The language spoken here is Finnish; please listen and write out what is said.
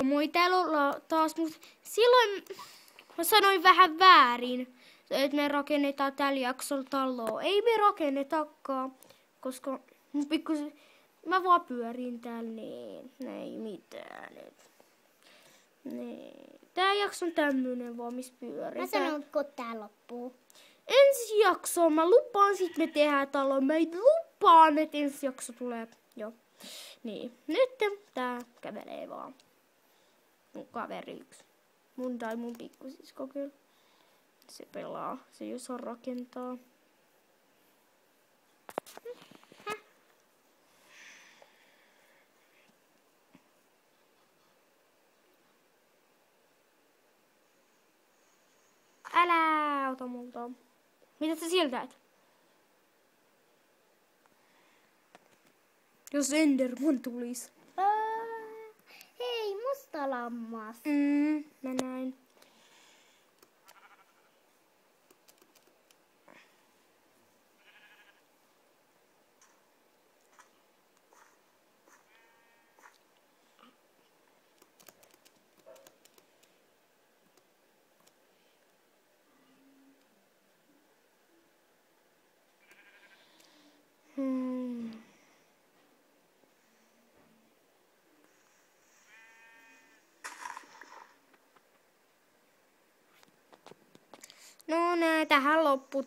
Moi, täällä ollaan taas, mutta silloin mä sanoin vähän väärin, että me rakennetaan tällä jaksolla taloa. Ei me rakennetakaan, koska mä vaan pyörin täällä, niin ei mitään. Niin. Tää jakso on tämmönen vaan, missä pyörin. Mä sanon, kun tää loppuu. Ensi jaksoon mä lupaan, sit me tehdään talo. Mä lupaan, että ensi jakso tulee. Joo. Niin. Nyt tää kävelee vaan. Mun kaveri yksi. Mun pikkusisko kyllä. Se pelaa. Se ei osaa rakentaa. Älä ota multa. Mitä sä sieltä teet? Jos Enderman tulis. Hei, musta lammas. Mä näin. No tähän loppu.